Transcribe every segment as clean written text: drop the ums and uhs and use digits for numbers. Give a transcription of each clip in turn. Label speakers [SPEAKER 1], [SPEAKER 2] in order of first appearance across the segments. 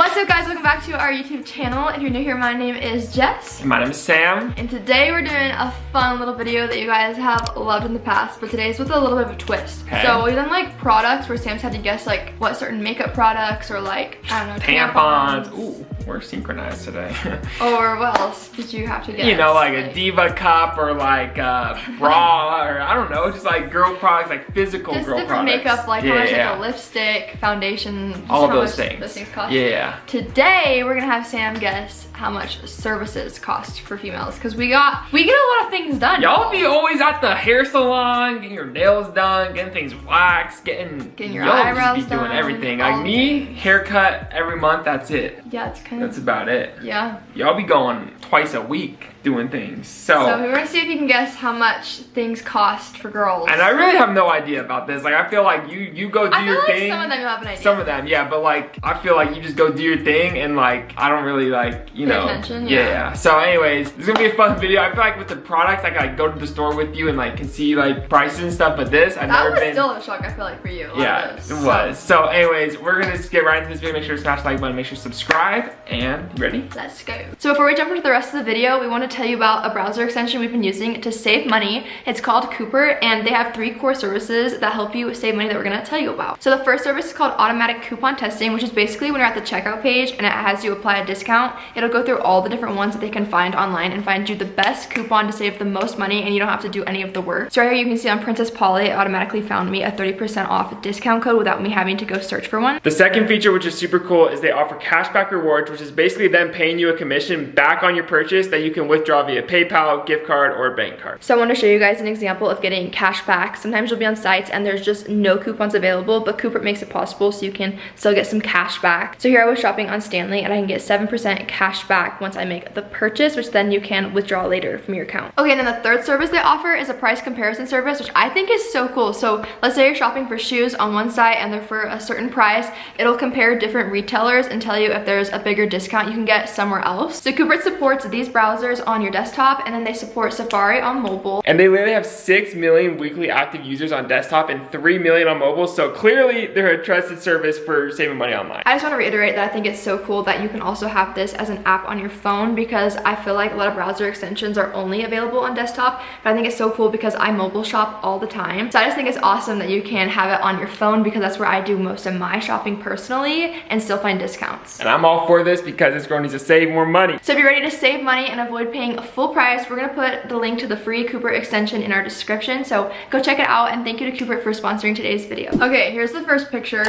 [SPEAKER 1] What's up guys, welcome back to our YouTube channel. If you're new here, my name is Jess.
[SPEAKER 2] My name is Sam.
[SPEAKER 1] And today we're doing a fun little video that you guys have loved in the past, but today's with a little bit of a twist.
[SPEAKER 2] Okay.
[SPEAKER 1] So we've done like products where Sam's had to guess like what certain makeup products or like, I don't know,
[SPEAKER 2] tampons. Ooh, we're synchronized today.
[SPEAKER 1] Or what else did you have to guess?
[SPEAKER 2] You know, like a Diva cup or like a bra or I don't know, just like girl products, like physical
[SPEAKER 1] just
[SPEAKER 2] girl
[SPEAKER 1] different
[SPEAKER 2] products.
[SPEAKER 1] makeup, like how much like a lipstick, foundation,
[SPEAKER 2] all of
[SPEAKER 1] how
[SPEAKER 2] those
[SPEAKER 1] much
[SPEAKER 2] things.
[SPEAKER 1] Those things cost.
[SPEAKER 2] Yeah.
[SPEAKER 1] Today we're gonna have Sam guess how much services cost for females because we get a lot of things done.
[SPEAKER 2] Y'all be always at the hair salon, getting your nails done, getting things waxed, getting
[SPEAKER 1] your eyebrows
[SPEAKER 2] just be doing
[SPEAKER 1] done,
[SPEAKER 2] everything. Like me, haircut every month, that's it.
[SPEAKER 1] Yeah, it's kind of.
[SPEAKER 2] That's about it.
[SPEAKER 1] Yeah.
[SPEAKER 2] Y'all be going twice a week doing things. So
[SPEAKER 1] we're gonna see if you can guess how much things cost for girls.
[SPEAKER 2] And I really have no idea about this. Like I feel like you go do your thing.
[SPEAKER 1] Some of them you have an idea.
[SPEAKER 2] Some of them, yeah, but like I feel like you just go do your thing and like I don't really like, you know.
[SPEAKER 1] Pay attention,
[SPEAKER 2] yeah. So anyways, this is gonna be a fun video. I feel like with the products, like I go to the store with you and like can see like prices and stuff, but this I've never been.
[SPEAKER 1] That was still a shock, I feel like, for you.
[SPEAKER 2] Yeah, it was. So anyways, we're gonna just get right into this video. Make sure to smash the like button, make sure to subscribe, and you ready?
[SPEAKER 1] Let's go. So before we jump into the rest of the video, we want to tell you about a browser extension we've been using to save money. It's called Cooper, and they have 3 core services that help you save money that we're gonna tell you about. So the first service is called automatic coupon testing, which is basically when you're at the checkout page and it has you apply a discount, it'll go through all the different ones that they can find online and find you the best coupon to save the most money, and you don't have to do any of the work. So right here you can see on Princess Polly, it automatically found me a 30% off discount code without me having to go search for one.
[SPEAKER 2] The second feature, which is super cool, is they offer cashback rewards, which is basically them paying you a commission back on your purchase that you can withdraw via PayPal, gift card, or bank card.
[SPEAKER 1] So I want to show you guys an example of getting cash back. Sometimes you'll be on sites and there's just no coupons available, but Cooper makes it possible so you can still get some cash back. So here I was shopping on Stanley and I can get 7% cash back once I make the purchase, which then you can withdraw later from your account. Okay, and then the third service they offer is a price comparison service, which I think is so cool. So let's say you're shopping for shoes on one site and they're for a certain price. It'll compare different retailers and tell you if there's a bigger discount you can get somewhere else. So Cooper supports these browsers on your desktop, and then they support Safari on mobile.
[SPEAKER 2] And they literally have 6 million weekly active users on desktop and 3 million on mobile, so clearly they're a trusted service for saving money online.
[SPEAKER 1] I just want to reiterate that I think it's so cool that you can also have this as an app on your phone, because I feel like a lot of browser extensions are only available on desktop, but I think it's so cool because I mobile shop all the time. So I just think it's awesome that you can have it on your phone, because that's where I do most of my shopping personally and still find discounts.
[SPEAKER 2] And I'm all for this because this girl needs to save more money.
[SPEAKER 1] So if you're ready to save money and avoid paying a full price, we're gonna put the link to the free Cooper extension in our description, so go check it out, and thank you to Cooper for sponsoring today's video. Okay, here's the first picture.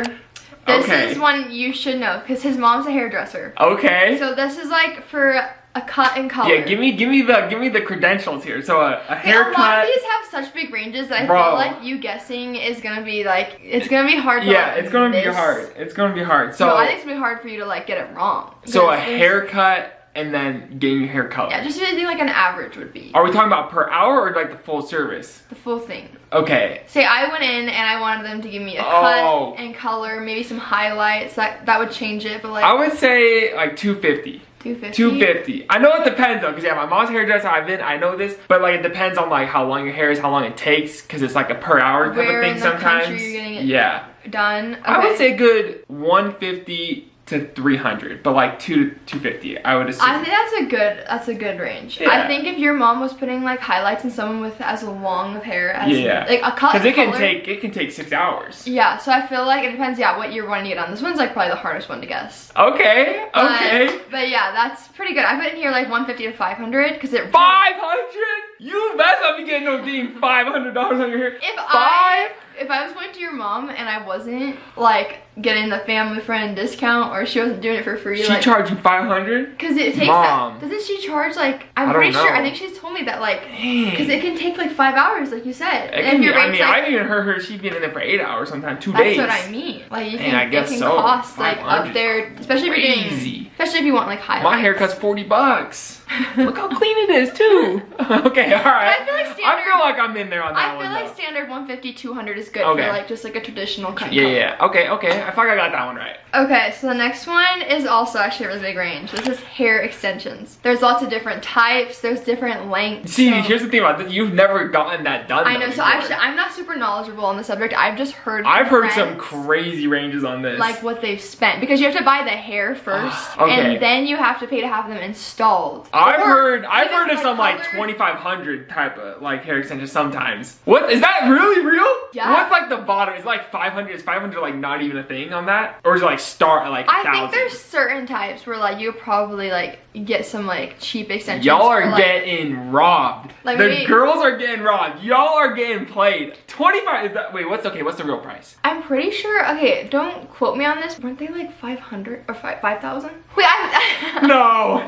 [SPEAKER 1] This is one you should know because his mom's a hairdresser.
[SPEAKER 2] Okay.
[SPEAKER 1] So this is like for a cut and color.
[SPEAKER 2] Yeah, give me the credentials here. So a haircut.
[SPEAKER 1] A lot of these have such big ranges that I feel like you guessing is gonna be like, it's gonna be hard.
[SPEAKER 2] Yeah, it's gonna be hard. It's gonna be hard. So
[SPEAKER 1] no, I think it's gonna be hard for you to like get it wrong.
[SPEAKER 2] So a haircut and then getting your hair colored.
[SPEAKER 1] Yeah, just really like an average would be.
[SPEAKER 2] Are we talking about per hour or like the full service?
[SPEAKER 1] The full thing.
[SPEAKER 2] Okay.
[SPEAKER 1] Say I went in and I wanted them to give me a cut and color, maybe some highlights. That would change it, but like
[SPEAKER 2] I would say like $250. $250. I know it depends though, because yeah, my mom's a hairdresser. I know this, but like it depends on like how long your hair is, how long it takes, because it's like a per hour type of thing sometimes.
[SPEAKER 1] You're getting it done. Okay.
[SPEAKER 2] I would say good 150 to 300, but like 250, I would assume.
[SPEAKER 1] I think that's a good range. Yeah. I think if your mom was putting like highlights and someone with as long of hair as like a cut,
[SPEAKER 2] because it can take 6 hours.
[SPEAKER 1] Yeah, so I feel like it depends. Yeah, what you're wanting to get on. This one's like probably the hardest one to guess.
[SPEAKER 2] Okay.
[SPEAKER 1] But yeah, that's pretty good. I put in here like 150 to 500 because it.
[SPEAKER 2] 500? You best not be getting no dang $500 on your hair.
[SPEAKER 1] If I was going to your mom and I wasn't like getting the family friend discount, or she wasn't doing it for free,
[SPEAKER 2] she charged you $500?
[SPEAKER 1] Because it takes
[SPEAKER 2] Mom.
[SPEAKER 1] doesn't she charge like, I'm pretty sure, I think she's told me that like, because it can take like 5 hours like you said.
[SPEAKER 2] And I've even heard her, she's been in there for 8 hours sometimes, 2 days.
[SPEAKER 1] That's what I mean. Like you can,
[SPEAKER 2] I guess
[SPEAKER 1] it can cost like up there, especially if you want like highlights.
[SPEAKER 2] My haircut's $40. Look how clean it is too. Okay, all right.
[SPEAKER 1] I feel like
[SPEAKER 2] I feel like I'm in there on that one.
[SPEAKER 1] I feel like
[SPEAKER 2] though.
[SPEAKER 1] standard 150, 200 is good for like just like a traditional cut.
[SPEAKER 2] Yeah. Okay. I feel like I got that one right.
[SPEAKER 1] Okay, so the next one is also actually a really big range. This is hair extensions. There's lots of different types. There's different lengths.
[SPEAKER 2] See, here's the thing about this. You've never gotten that done.
[SPEAKER 1] I know. So actually, I'm not super knowledgeable on the subject. I've just heard.
[SPEAKER 2] I've heard some crazy ranges on this.
[SPEAKER 1] Like what they've spent, because you have to buy the hair first, and then you have to pay to have them installed.
[SPEAKER 2] I've heard of some like 2,500 type of like hair extensions sometimes. What is that really real?
[SPEAKER 1] Yeah.
[SPEAKER 2] What's like the bottom? Is like 500? Is 500 like not even a thing on that, or is it like start at like 1,000?
[SPEAKER 1] I think there's certain types where like you probably like get some like cheap extensions.
[SPEAKER 2] Y'all are getting robbed.
[SPEAKER 1] Like
[SPEAKER 2] the girls are getting robbed. Y'all are getting played. 25 is that? Wait, what's the real price?
[SPEAKER 1] I'm pretty sure. Okay, don't quote me on this. Weren't they like 500 or 5,000? Wait,
[SPEAKER 2] No.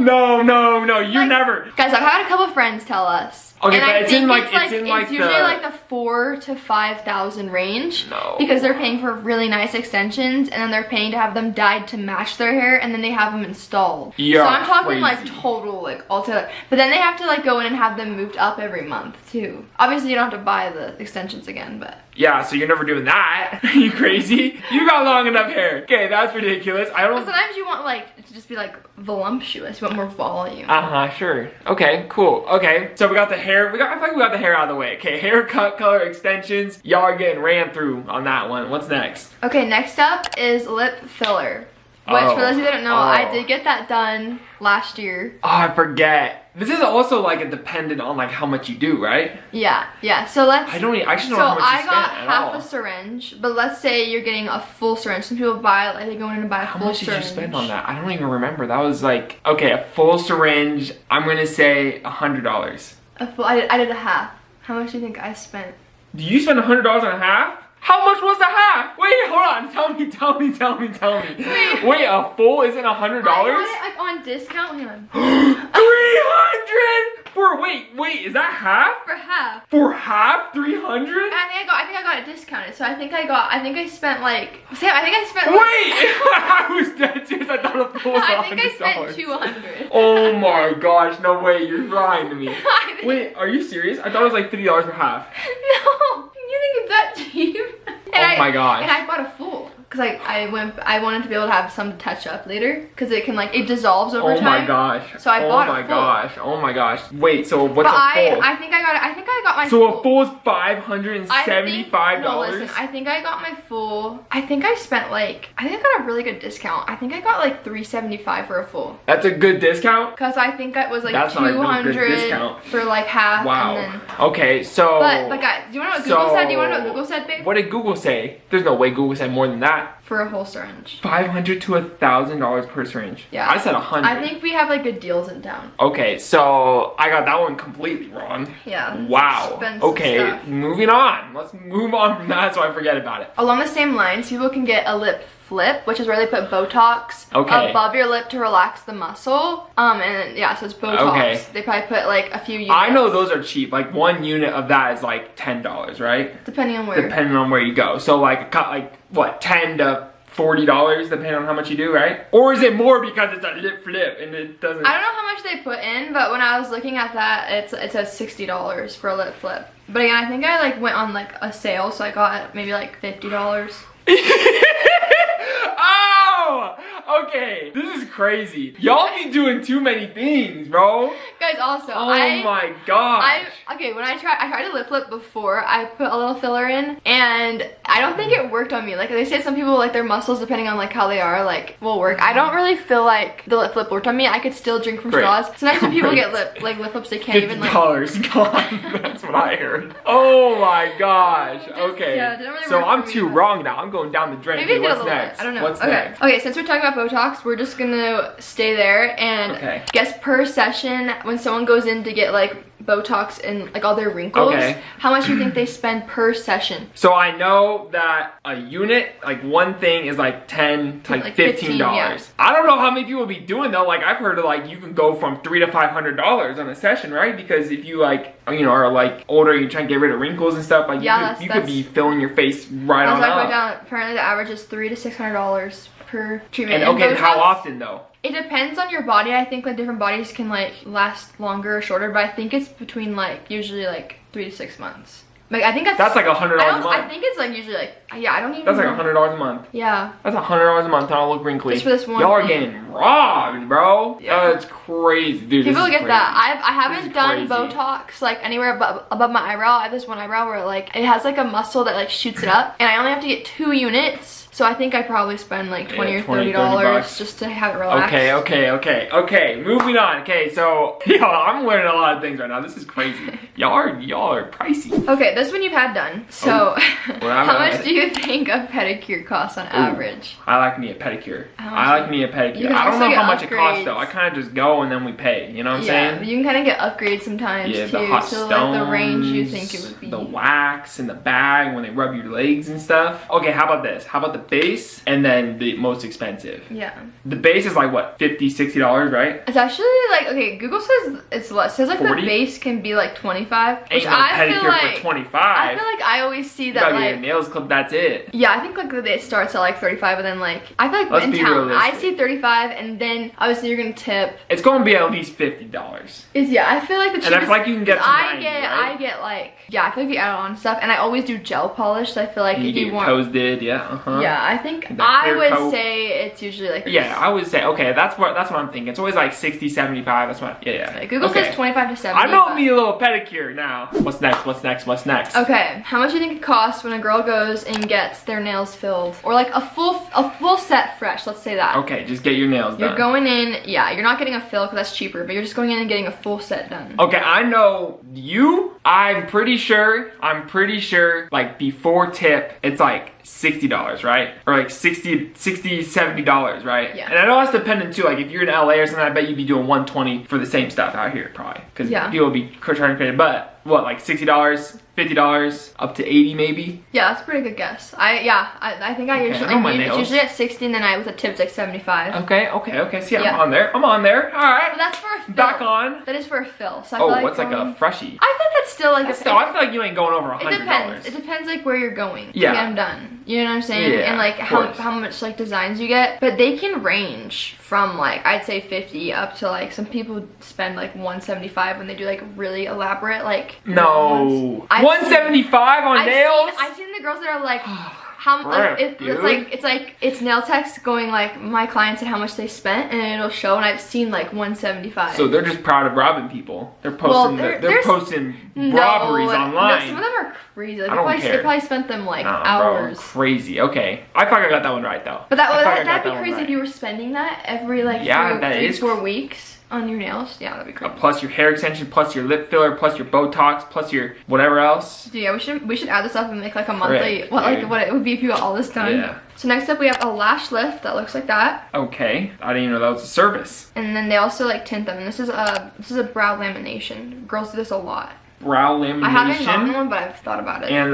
[SPEAKER 2] You
[SPEAKER 1] like,
[SPEAKER 2] never.
[SPEAKER 1] Guys, I've had a couple friends tell us.
[SPEAKER 2] Okay,
[SPEAKER 1] and
[SPEAKER 2] but it's
[SPEAKER 1] usually like the 4,000 to 5,000 range.
[SPEAKER 2] No.
[SPEAKER 1] Because they're paying for really nice extensions, and then they're paying to have them dyed to match their hair, and then they have them installed.
[SPEAKER 2] You're
[SPEAKER 1] so I'm talking
[SPEAKER 2] crazy.
[SPEAKER 1] like total, like altogether. But then they have to like go in and have them moved up every month too. Obviously, you don't have to buy the extensions again, but.
[SPEAKER 2] Yeah, so you're never doing that. Are you crazy? You got long enough hair. Okay, that's ridiculous. I don't.
[SPEAKER 1] But sometimes you want like to just be like voluptuous. You want more volume.
[SPEAKER 2] Sure. Okay, cool. Okay, so we got the hair. I feel like we got the hair out of the way. Okay, haircut, color, extensions. Y'all are getting ran through on that one. What's next?
[SPEAKER 1] Okay, next up is lip filler. Which, for those of you that don't know, I did get that done last year.
[SPEAKER 2] Oh, I forget. This is also like a dependent on like how much you do, right?
[SPEAKER 1] Yeah. So let's.
[SPEAKER 2] I just don't know how much you spent at all.
[SPEAKER 1] So I got half a syringe, but let's say you're getting a full syringe. Some people buy like they go in and buy a full syringe.
[SPEAKER 2] How much did you spend on that? I don't even remember. That was like a full syringe. I'm gonna say $100.
[SPEAKER 1] I did a half. How much do you think I spent?
[SPEAKER 2] Do you spend $100 on a half? How much was the half? Wait, hold on. Tell me. Wait, a full isn't $100?
[SPEAKER 1] I got it like on discount. Hang on.
[SPEAKER 2] 300 for wait, is that half?
[SPEAKER 1] For half.
[SPEAKER 2] For half? 300?
[SPEAKER 1] I think I got it discounted. So I think I spent like. Sam, I think I spent.
[SPEAKER 2] Wait, I was dead serious. I thought a full was $100.
[SPEAKER 1] I think I spent 200.
[SPEAKER 2] Oh my gosh, no way, you're lying to me. Wait, are you serious? I thought it was like $50 for half.
[SPEAKER 1] No, you think it's that cheap?
[SPEAKER 2] My gosh.
[SPEAKER 1] And I bought a full. Because I wanted to be able to have some touch up later. Because it can like, it dissolves over time.
[SPEAKER 2] Oh my gosh.
[SPEAKER 1] So I bought a full.
[SPEAKER 2] Oh my gosh. Wait, so what's a full?
[SPEAKER 1] I think I got my
[SPEAKER 2] full.
[SPEAKER 1] full.
[SPEAKER 2] So a full is $575?
[SPEAKER 1] No, listen, I think I got my full. I think I spent like, I think I got a really good discount. I think I got like $375 for a full.
[SPEAKER 2] That's a good discount?
[SPEAKER 1] Because I think it was like
[SPEAKER 2] that's
[SPEAKER 1] 200 for like half.
[SPEAKER 2] Wow.
[SPEAKER 1] And then,
[SPEAKER 2] okay, so.
[SPEAKER 1] But guys, do you want to know what Google said? Do you want to know what Google said, babe?
[SPEAKER 2] What did Google say? There's no way Google said more than that.
[SPEAKER 1] For a whole syringe.
[SPEAKER 2] $500 to $1,000 per syringe.
[SPEAKER 1] Yeah.
[SPEAKER 2] I said 100.
[SPEAKER 1] I think we have like good deals in town.
[SPEAKER 2] Okay, so I got that one completely wrong.
[SPEAKER 1] Yeah.
[SPEAKER 2] Wow. Okay,
[SPEAKER 1] stuff.
[SPEAKER 2] Moving on. Let's move on from that so I forget about it.
[SPEAKER 1] Along the same lines, people can get a lip flip, which is where they put Botox above your lip to relax the muscle. And yeah, so it's Botox. Okay. They probably put like a few units.
[SPEAKER 2] I know those are cheap. Like one unit of that is like $10, right?
[SPEAKER 1] Depending on where.
[SPEAKER 2] Depending on where you go. So like what, $10 to $40 depending on how much you do, right? Or is it more because it's a lip flip and it doesn't?
[SPEAKER 1] I don't know how much they put in, but when I was looking at that, it says $60 for a lip flip. But again, I think I like went on like a sale, so I got maybe like $50.
[SPEAKER 2] Oh! Okay, this is crazy. Y'all be doing too many things, bro.
[SPEAKER 1] Guys, also,
[SPEAKER 2] oh my gosh.
[SPEAKER 1] When I tried a lip flip before, I put a little filler in, and I don't think it worked on me. Like they say, some people like their muscles, depending on like how they are, like will work. I don't really feel like the lip flip worked on me. I could still drink from straws. Sometimes when people get lip flips, they can't even like.
[SPEAKER 2] $50 gone. That's what I heard. Oh my gosh. Okay.
[SPEAKER 1] Yeah, it didn't really
[SPEAKER 2] so
[SPEAKER 1] work
[SPEAKER 2] I'm
[SPEAKER 1] for me,
[SPEAKER 2] too wrong now. I'm going down the drain.
[SPEAKER 1] Maybe
[SPEAKER 2] What's next?
[SPEAKER 1] I don't know.
[SPEAKER 2] What's next?
[SPEAKER 1] Okay, since we're talking about Botox, we're just gonna stay there and guess per session when someone goes in to get like Botox and like all their wrinkles, how much do you think they spend per session?
[SPEAKER 2] So I know that a unit, like one thing is like $10 to like $15. Yeah. I don't know how many people be doing though. Like I've heard of like you can go from $300 to $500 on a session, right? Because if you like, you know, are like older, you're trying to get rid of wrinkles and stuff, like you could be filling your face right on up.
[SPEAKER 1] Apparently the average is $300 to $600 per treatment.
[SPEAKER 2] And okay, how often though?
[SPEAKER 1] It depends on your body. I think like different bodies can like last longer or shorter, but I think it's between like usually like 3 to 6 months. Like I think that's
[SPEAKER 2] like $100 a month.
[SPEAKER 1] I think it's like usually like, yeah, I don't even
[SPEAKER 2] That's like
[SPEAKER 1] know.
[SPEAKER 2] $100 a month.
[SPEAKER 1] Yeah.
[SPEAKER 2] That's $100 a month and I'll look wrinkly.
[SPEAKER 1] Just for this one
[SPEAKER 2] Y'all are
[SPEAKER 1] thing.
[SPEAKER 2] getting robbed, bro.
[SPEAKER 1] Yeah.
[SPEAKER 2] That's crazy. Dude,
[SPEAKER 1] People get
[SPEAKER 2] crazy.
[SPEAKER 1] that. I haven't done
[SPEAKER 2] crazy.
[SPEAKER 1] Botox like anywhere above my eyebrow. I have this one eyebrow where like it has like a muscle that like shoots it up, and I only have to get 2 units. So I think I probably spend like $20 or $30 just to have it relaxed.
[SPEAKER 2] Okay. Moving on. Okay, so yo, I'm learning a lot of things right now. This is crazy. Y'all are pricey.
[SPEAKER 1] Okay, this one you've had done. So
[SPEAKER 2] Well,
[SPEAKER 1] how much do you think a pedicure costs on average?
[SPEAKER 2] I like me a pedicure.
[SPEAKER 1] You
[SPEAKER 2] I don't
[SPEAKER 1] can
[SPEAKER 2] know
[SPEAKER 1] also get
[SPEAKER 2] how much it costs
[SPEAKER 1] upgrades.
[SPEAKER 2] though. I kind of just go and then we pay. You know what I'm saying?
[SPEAKER 1] You can kind of get upgrades sometimes
[SPEAKER 2] Yeah,
[SPEAKER 1] too.
[SPEAKER 2] the hot
[SPEAKER 1] so
[SPEAKER 2] stones,
[SPEAKER 1] like the range you think it would be.
[SPEAKER 2] the wax and the bag when they rub your legs and stuff. Okay, how about this? How about the base and then the most expensive?
[SPEAKER 1] Yeah.
[SPEAKER 2] The base is like what, $50, $60, right?
[SPEAKER 1] It's actually like, okay, Google says it's less. It says like
[SPEAKER 2] 40?
[SPEAKER 1] the base can be like 25. Which
[SPEAKER 2] Ain't no
[SPEAKER 1] I feel
[SPEAKER 2] pedicure
[SPEAKER 1] like
[SPEAKER 2] for 25.
[SPEAKER 1] I feel like I always see
[SPEAKER 2] You
[SPEAKER 1] that
[SPEAKER 2] gotta get
[SPEAKER 1] like
[SPEAKER 2] your nails clipped, that's it.
[SPEAKER 1] yeah, I think like it starts at like 35, but then like I feel like
[SPEAKER 2] Let's
[SPEAKER 1] in
[SPEAKER 2] be
[SPEAKER 1] town I
[SPEAKER 2] realistic.
[SPEAKER 1] see 35, and then obviously you're gonna tip.
[SPEAKER 2] It's gonna be at least $50.
[SPEAKER 1] Yeah, I feel like the cheapest.
[SPEAKER 2] And I feel like you can get to 90, right?
[SPEAKER 1] I get like, yeah, I feel like if you add on stuff, and I always do gel polish, so I feel like
[SPEAKER 2] You
[SPEAKER 1] if
[SPEAKER 2] get
[SPEAKER 1] you
[SPEAKER 2] your
[SPEAKER 1] want,
[SPEAKER 2] toes did, yeah,
[SPEAKER 1] yeah, I think
[SPEAKER 2] The
[SPEAKER 1] I
[SPEAKER 2] clear
[SPEAKER 1] would
[SPEAKER 2] coat.
[SPEAKER 1] say it's usually like
[SPEAKER 2] Yeah, I would say, okay, that's what I'm thinking. It's always like 60, 75, that's what, yeah.
[SPEAKER 1] Google
[SPEAKER 2] okay.
[SPEAKER 1] says 25 to 70.
[SPEAKER 2] I know
[SPEAKER 1] but-
[SPEAKER 2] me a little pedicure now. What's next?
[SPEAKER 1] Okay, how much do you think it costs when a girl goes and gets their nails filled, or like a full set fresh? Let's say that.
[SPEAKER 2] Okay, just get your nails done.
[SPEAKER 1] You're going in, yeah, you're not getting a fill because that's cheaper, but you're just going in and getting a full set done.
[SPEAKER 2] Okay, I know you. I'm pretty sure, like before tip, it's like $60, right? Or like $60, $70, right?
[SPEAKER 1] Yeah.
[SPEAKER 2] And I know that's dependent too. Like if you're in LA or something, I bet you'd be doing $120 for the same stuff out here probably. Because people will be charging crazy. But what, like $60, $50, up to 80 maybe?
[SPEAKER 1] Yeah, that's a pretty good guess. I think I usually,
[SPEAKER 2] I know my
[SPEAKER 1] it's
[SPEAKER 2] nails.
[SPEAKER 1] usually at 60, and then with a tip it's like 75.
[SPEAKER 2] Okay. See,
[SPEAKER 1] Yeah.
[SPEAKER 2] I'm on there. All right.
[SPEAKER 1] But that's for a fill.
[SPEAKER 2] Back on.
[SPEAKER 1] That is for a fill. So I feel like
[SPEAKER 2] what's like a freshie?
[SPEAKER 1] I think that's still like
[SPEAKER 2] I feel like you ain't going over $100.
[SPEAKER 1] It depends. It depends like where you're going to
[SPEAKER 2] Yeah.
[SPEAKER 1] get them done. You know what I'm saying?
[SPEAKER 2] Yeah,
[SPEAKER 1] and like
[SPEAKER 2] of
[SPEAKER 1] how
[SPEAKER 2] course.
[SPEAKER 1] much like designs you get. But they can range from like I'd say 50 up to like some people spend like 175 when they do like really elaborate like
[SPEAKER 2] No.
[SPEAKER 1] ones. I've
[SPEAKER 2] 175 on nails?
[SPEAKER 1] I've seen the girls that are like how like it's nail techs going like my client said how much they spent, and it'll show, and I've seen like 175.
[SPEAKER 2] So they're just proud of robbing people. They're posting they're posting robberies online.
[SPEAKER 1] No, some of them are crazy. Like,
[SPEAKER 2] I don't care.
[SPEAKER 1] They probably spent them like
[SPEAKER 2] Bro,
[SPEAKER 1] hours.
[SPEAKER 2] crazy. Okay, I thought I got that one right though.
[SPEAKER 1] But that'd be
[SPEAKER 2] one
[SPEAKER 1] crazy
[SPEAKER 2] right.
[SPEAKER 1] if you were spending that every like
[SPEAKER 2] that
[SPEAKER 1] 3
[SPEAKER 2] is
[SPEAKER 1] 4 weeks on your nails. Yeah, that'd be crazy.
[SPEAKER 2] Plus your hair extension, plus your lip filler, plus your Botox, plus your whatever else.
[SPEAKER 1] Dude, yeah, we should add this up and make like a monthly
[SPEAKER 2] Frick,
[SPEAKER 1] what
[SPEAKER 2] dude.
[SPEAKER 1] it would be if you got all this done.
[SPEAKER 2] Yeah.
[SPEAKER 1] So next up we have a lash lift that looks like that,
[SPEAKER 2] Okay, I didn't even know that was a service.
[SPEAKER 1] and then they also like tint them. And this is a brow lamination. Girls do this a lot.
[SPEAKER 2] Brow lamination.
[SPEAKER 1] I haven't gotten one, but I've thought about it.
[SPEAKER 2] And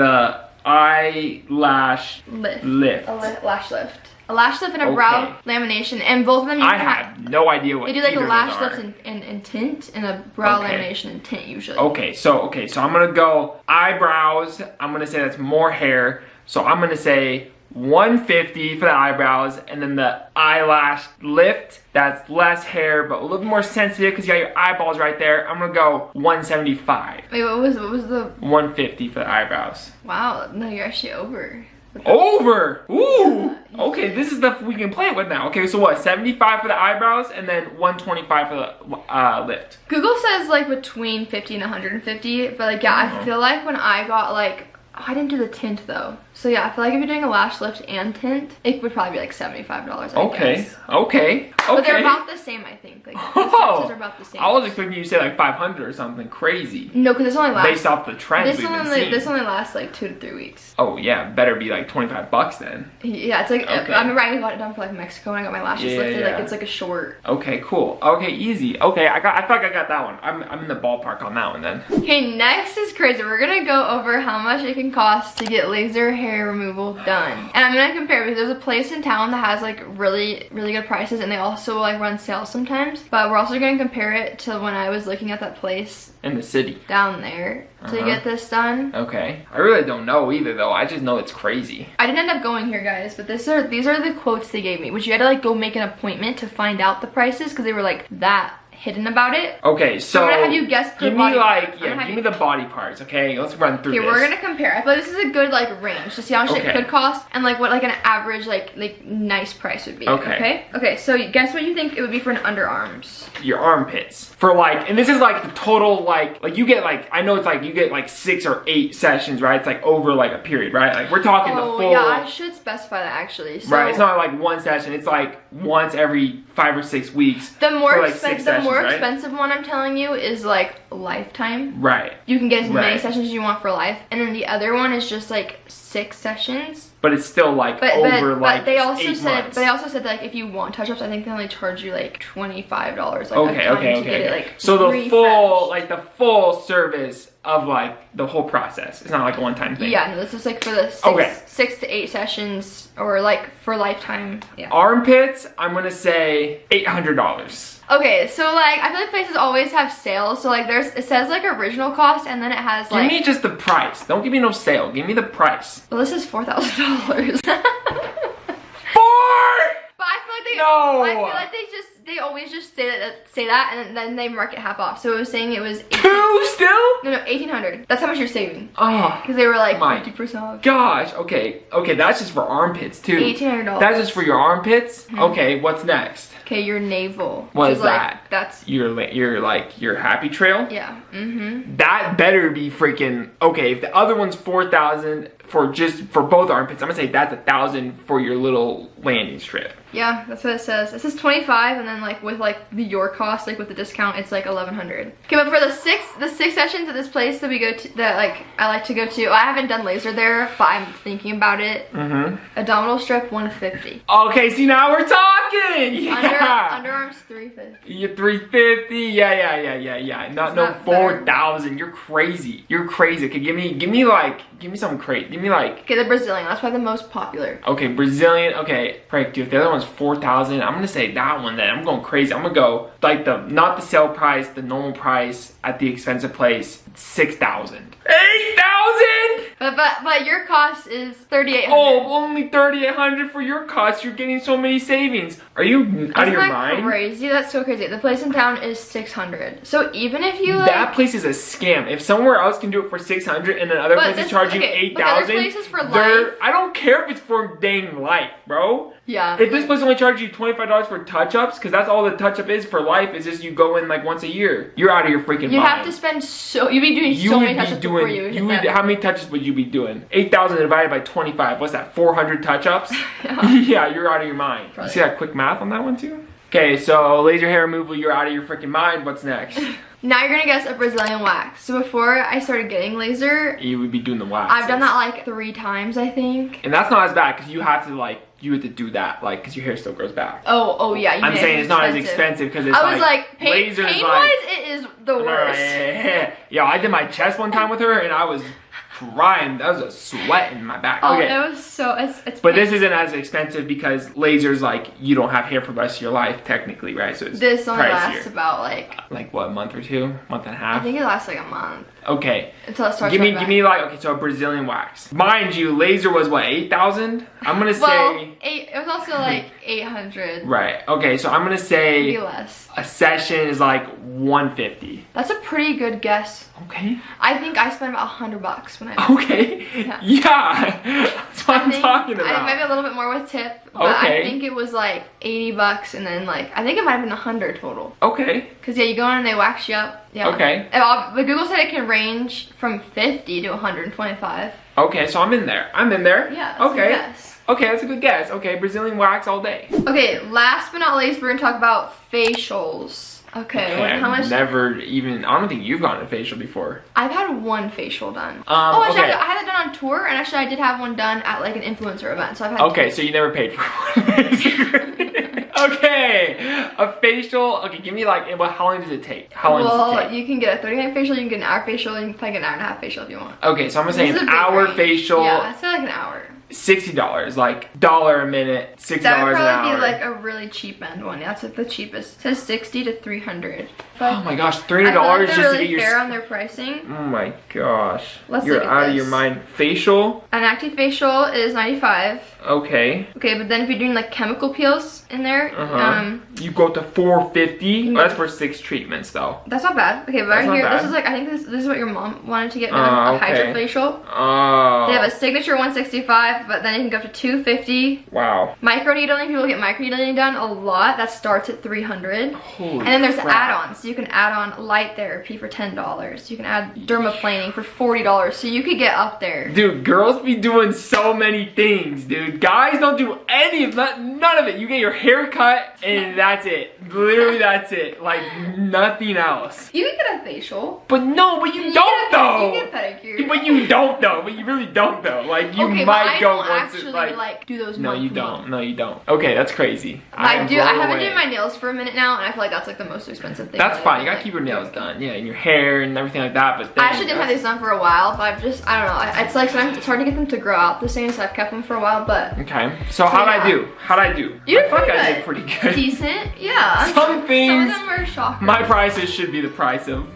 [SPEAKER 2] eyelash lift.
[SPEAKER 1] A lash lift. A lash lift and a brow lamination, and both of them
[SPEAKER 2] I have no idea what
[SPEAKER 1] they do like a
[SPEAKER 2] either of
[SPEAKER 1] lash
[SPEAKER 2] those
[SPEAKER 1] lift
[SPEAKER 2] are.
[SPEAKER 1] and tint, and a brow
[SPEAKER 2] Okay.
[SPEAKER 1] lamination and tint usually.
[SPEAKER 2] Okay, so I'm gonna go eyebrows. I'm gonna say that's more hair. So I'm gonna say 150 for the eyebrows, and then the eyelash lift, that's less hair but a little bit more sensitive because you got your eyeballs right there. I'm gonna go 175.
[SPEAKER 1] Wait, what was the?
[SPEAKER 2] 150 for the eyebrows.
[SPEAKER 1] Wow, no, you're actually over.
[SPEAKER 2] Over! Ooh! Okay, this is stuff we can play with now. Okay, so what? 75 for the eyebrows and then 125 for the lift.
[SPEAKER 1] Google says like between 50 and 150, but like yeah, I feel like when I got like I didn't do the tint though. So yeah, I feel like if you're doing a lash lift and tint, it would probably be like $75.
[SPEAKER 2] Okay.
[SPEAKER 1] But they're about the same, I think. Like the sizes are about the same.
[SPEAKER 2] I was expecting you to say like 500 or something crazy.
[SPEAKER 1] No, because this only lasts.
[SPEAKER 2] Based off the trends we've been seeing.
[SPEAKER 1] This only lasts like 2 to 3 weeks.
[SPEAKER 2] Oh yeah, better be like $25 then.
[SPEAKER 1] Yeah, it's like
[SPEAKER 2] Okay.
[SPEAKER 1] I remember I got it done for like Mexico when I got my lashes lifted.
[SPEAKER 2] Yeah.
[SPEAKER 1] Like it's like a short.
[SPEAKER 2] Okay, cool. Okay, easy. Okay, I thought I got that one. I'm in the ballpark on that one then.
[SPEAKER 1] Okay, next is crazy. We're gonna go over how much it can cost to get laser hair hair removal done. And I'm gonna compare because there's a place in town that has like really good prices, and they also like run sales sometimes. But we're also gonna compare it to when I was looking at that place
[SPEAKER 2] in the city
[SPEAKER 1] down there to get this done.
[SPEAKER 2] Okay. I really don't know either though. I just know it's crazy.
[SPEAKER 1] I didn't end up going here, guys, but these are the quotes they gave me, which you had to like go make an appointment to find out the prices because they were like that hidden about it.
[SPEAKER 2] Okay, so
[SPEAKER 1] I'm gonna have you guess per
[SPEAKER 2] give me
[SPEAKER 1] body
[SPEAKER 2] like
[SPEAKER 1] part.
[SPEAKER 2] give me the body parts, okay? Let's run through this.
[SPEAKER 1] Okay, we're gonna compare. I feel like this is a good like range to see how much it could cost and like what like an average like nice price would be. Okay, so guess what you think it would be for an underarms?
[SPEAKER 2] Your armpits. For like, and this is like the total like you get like, I know it's like you get like 6 or 8 sessions, right? It's like over like a period, right? Like we're talking the full.
[SPEAKER 1] Yeah, I should specify that actually. So,
[SPEAKER 2] right, it's not like one session, it's like once every 5 or 6 weeks.
[SPEAKER 1] The more
[SPEAKER 2] like
[SPEAKER 1] expensive one I'm telling you is like lifetime.
[SPEAKER 2] Right.
[SPEAKER 1] You can get as many sessions as you want for life. And then the other one is just like 6 sessions.
[SPEAKER 2] But it's still like over like
[SPEAKER 1] they also
[SPEAKER 2] 8
[SPEAKER 1] said
[SPEAKER 2] months.
[SPEAKER 1] But they also said that like if you want touch-ups, I think they only charge you like $25 like
[SPEAKER 2] okay. So the full like the full service of like the whole process. It's not like a one-time thing.
[SPEAKER 1] Yeah, no, this is like for the 6 to 8 sessions or like for lifetime. Yeah.
[SPEAKER 2] Armpits, I'm gonna say $800.
[SPEAKER 1] Okay, so like I feel like places always have sales. So like it says like original cost and then it has like.
[SPEAKER 2] Give me just the price. Don't give me no sale. Give me the price.
[SPEAKER 1] Well, this is $4,000. But I feel like I feel like they always just say that and then they mark it half off. So it was saying it was
[SPEAKER 2] 2 still?
[SPEAKER 1] No, $1,800. That's how much you're saving.
[SPEAKER 2] Oh,
[SPEAKER 1] because they were like 50% off.
[SPEAKER 2] Gosh, okay, that's just for armpits too.
[SPEAKER 1] $1,800.
[SPEAKER 2] That's just for your armpits. Okay, what's next?
[SPEAKER 1] Okay, your navel.
[SPEAKER 2] What is that?
[SPEAKER 1] Like, that's
[SPEAKER 2] your happy trail.
[SPEAKER 1] Yeah.
[SPEAKER 2] That better be freaking okay. If the other one's 4,000 for both armpits, I'm gonna say that's 1,000 for your little landing strip.
[SPEAKER 1] Yeah, that's what it says. It says 25, and then like with like your cost, like with the discount, it's like 1,100. Okay, but for the six sessions at this place that we go to, that like I like to go to, I haven't done laser there, but I'm thinking about it. Abdominal strip 150.
[SPEAKER 2] Okay, see now we're talking. Yeah.
[SPEAKER 1] Underarms 350.
[SPEAKER 2] Yeah, 350. Yeah. No 4,000. You're crazy. Okay, give me something crazy. Give me like.
[SPEAKER 1] Okay, the Brazilian. That's probably the most popular.
[SPEAKER 2] Okay, Brazilian. Okay, Frank, dude, if the other one's 4,000, I'm gonna say that one. Then I'm going crazy. I'm gonna go like not the sale price, the normal price at the expensive place. 6,000. 8,000.
[SPEAKER 1] But your cost is 3,800.
[SPEAKER 2] Oh, only 3,800 for your cost. You're getting so many savings. Are you out of your mind?
[SPEAKER 1] Crazy. That's so crazy. The place in town is 600. So even if you like,
[SPEAKER 2] that place is a scam. If somewhere else can do it for 600 and another place is charging 8,000, I don't care if it's for dang life, bro.
[SPEAKER 1] Yeah.
[SPEAKER 2] If this place only charges you $25 for touch-ups, because that's all the touch-up is for life, is just you go in like once a year. You're out of your freaking mind.
[SPEAKER 1] You have to spend you'd be doing so many touch-ups before
[SPEAKER 2] how many touches would you be doing? 8,000 divided by 25. What's that? 400 touch-ups? Yeah, you're out of your mind. Probably. You see that quick math on that one too? Okay, so laser hair removal, you're out of your freaking mind. What's next?
[SPEAKER 1] Now you're gonna guess a Brazilian wax. So before I started getting laser,
[SPEAKER 2] you would be doing the wax.
[SPEAKER 1] I've done that like 3 times, I think.
[SPEAKER 2] And that's not as bad because you have to do that, like, because your hair still grows back.
[SPEAKER 1] Oh yeah.
[SPEAKER 2] I'm saying it's not as expensive because it's
[SPEAKER 1] I was like pain-wise, it is the worst.
[SPEAKER 2] Yeah, I did my chest one time with her and I was crying. That was a sweat in my back.
[SPEAKER 1] Oh,
[SPEAKER 2] okay.
[SPEAKER 1] it was so, it's
[SPEAKER 2] but this isn't as expensive because laser's like, you don't have hair for the rest of your life, technically, right? So it's
[SPEAKER 1] this only
[SPEAKER 2] pricier.
[SPEAKER 1] lasts about like
[SPEAKER 2] what, a month or 2? Month and a half?
[SPEAKER 1] I think it lasts like a month.
[SPEAKER 2] Okay.
[SPEAKER 1] Until it starts
[SPEAKER 2] give me like, okay, so a Brazilian wax. Mind you, laser was what, 8,000? I'm gonna say
[SPEAKER 1] it was also like 800.
[SPEAKER 2] Right. Okay, so I'm gonna say
[SPEAKER 1] maybe less.
[SPEAKER 2] A session is like 150.
[SPEAKER 1] That's a pretty good guess.
[SPEAKER 2] Okay.
[SPEAKER 1] I think I spent about $100 when I
[SPEAKER 2] Okay. Yeah. That's what I'm talking about.
[SPEAKER 1] Maybe a little bit more with tip. But I think it was like $80 and then like I think it might have been 100 total.
[SPEAKER 2] Okay.
[SPEAKER 1] Cause yeah, you go in and they wax you up. Yeah.
[SPEAKER 2] Okay.
[SPEAKER 1] But Google said it can range from 50 to 125.
[SPEAKER 2] Okay, so I'm in there.
[SPEAKER 1] Yeah.
[SPEAKER 2] Okay. Okay, that's a good guess. Okay, Brazilian wax all day.
[SPEAKER 1] Okay, last but not least, we're gonna talk about facials. Okay, how much?
[SPEAKER 2] I don't think you've gotten a facial before.
[SPEAKER 1] I've had 1 facial done.
[SPEAKER 2] Actually,
[SPEAKER 1] I had it done on tour, and actually I did have one done at like an influencer event. So I've had.
[SPEAKER 2] Okay, so you never paid for one. Okay, a facial. Okay, give me like, how long does it take? How long does it take?
[SPEAKER 1] You can get a 30-minute facial, you can get an hour facial, and you can probably get an hour and a half facial if you want.
[SPEAKER 2] Okay, so I'm gonna say an hour facial.
[SPEAKER 1] Yeah, I say like an hour.
[SPEAKER 2] $60, like $1 a minute, $60 an hour.
[SPEAKER 1] That would probably be like a really cheap end one. That's like the cheapest. It says 60 to 300. But
[SPEAKER 2] oh my gosh, $300 just
[SPEAKER 1] really
[SPEAKER 2] to get your.
[SPEAKER 1] fair on their pricing.
[SPEAKER 2] Oh my gosh,
[SPEAKER 1] Let's
[SPEAKER 2] you're
[SPEAKER 1] look at
[SPEAKER 2] out
[SPEAKER 1] this.
[SPEAKER 2] of your mind. Facial.
[SPEAKER 1] An active facial is $95.
[SPEAKER 2] Okay.
[SPEAKER 1] Okay, but then if you're doing like chemical peels in there,
[SPEAKER 2] you go to $450. That's for 6 treatments though.
[SPEAKER 1] That's not bad. Okay, but right here, this is like, I think this is what your mom wanted to get done, a hydrofacial.
[SPEAKER 2] Oh.
[SPEAKER 1] They have a signature 165, but then it can go up to 250.
[SPEAKER 2] Wow.
[SPEAKER 1] Microneedling, people get microneedling done a lot. That starts at 300.
[SPEAKER 2] Holy
[SPEAKER 1] and then there's
[SPEAKER 2] crap.
[SPEAKER 1] add-ons. So you can add on light therapy for $10. You can add dermaplaning for $40. So you could get up there.
[SPEAKER 2] Dude, girls be doing so many things, dude. Guys don't do any of that, none of it. You get your hair cut and that's it. Literally that's it. Like nothing else.
[SPEAKER 1] You can get a facial.
[SPEAKER 2] But no, but you don't though.
[SPEAKER 1] You can get a pedicure.
[SPEAKER 2] But you don't though. But you really don't though. Like you
[SPEAKER 1] okay,
[SPEAKER 2] might
[SPEAKER 1] but
[SPEAKER 2] go
[SPEAKER 1] I don't
[SPEAKER 2] once
[SPEAKER 1] actually
[SPEAKER 2] like
[SPEAKER 1] do those.
[SPEAKER 2] No, you don't. No, you don't. Okay, that's crazy.
[SPEAKER 1] I do. I haven't done my nails for a minute now, and I feel like that's like the most expensive thing.
[SPEAKER 2] That's fine. You gotta keep your nails done. Yeah, and your hair and everything like that. But then,
[SPEAKER 1] I actually didn't have these done for a while, but I don't know. It's like sometimes it's hard to get them to grow out the same, so I've kept them for a while. But
[SPEAKER 2] okay. So how'd I do? How'd I do?
[SPEAKER 1] You
[SPEAKER 2] I think I did pretty good.
[SPEAKER 1] Decent. Yeah.
[SPEAKER 2] Some things.
[SPEAKER 1] Some of them are shocking.
[SPEAKER 2] My prices should be the price of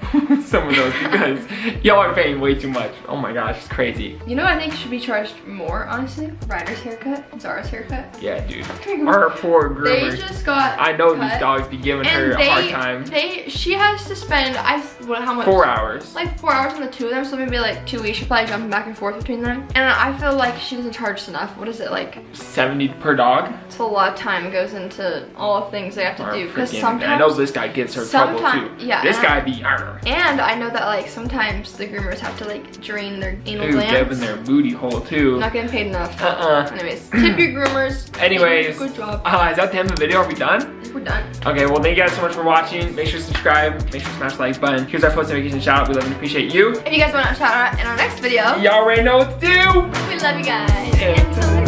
[SPEAKER 2] some of those because y'all are paying way too much. Oh my gosh, it's crazy.
[SPEAKER 1] You know what I think should be charged more, honestly? Ryder's haircut, Zara's haircut.
[SPEAKER 2] Yeah, dude. Our poor groomer.
[SPEAKER 1] They just got
[SPEAKER 2] I know
[SPEAKER 1] cut,
[SPEAKER 2] these dogs be giving her a hard time.
[SPEAKER 1] She has to spend, how much?
[SPEAKER 2] 4 hours.
[SPEAKER 1] Like 4 hours on the two of them, so maybe like 2 weeks. She's probably jumping back and forth between them. And I feel like she doesn't charge enough. What is it, like?
[SPEAKER 2] 70 per dog?
[SPEAKER 1] It's a lot of time goes into all the things they have to do. Because sometimes
[SPEAKER 2] I know this guy gives her trouble too.
[SPEAKER 1] Yeah.
[SPEAKER 2] This guy be
[SPEAKER 1] and I know that like sometimes the groomers have to like drain their anal glands.
[SPEAKER 2] Giving their booty hole too.
[SPEAKER 1] Not getting paid enough. Anyways, tip your groomers.
[SPEAKER 2] Anyways,
[SPEAKER 1] good job.
[SPEAKER 2] Is that the end of the video? Are we done?
[SPEAKER 1] I think we're done.
[SPEAKER 2] Okay, well thank you guys so much for watching. Make sure to subscribe. Make sure to smash the like button. Here's our post notification shout out. We love and appreciate you.
[SPEAKER 1] If you guys want a shout out in our next video,
[SPEAKER 2] y'all already know what to do.
[SPEAKER 1] we love you guys. Until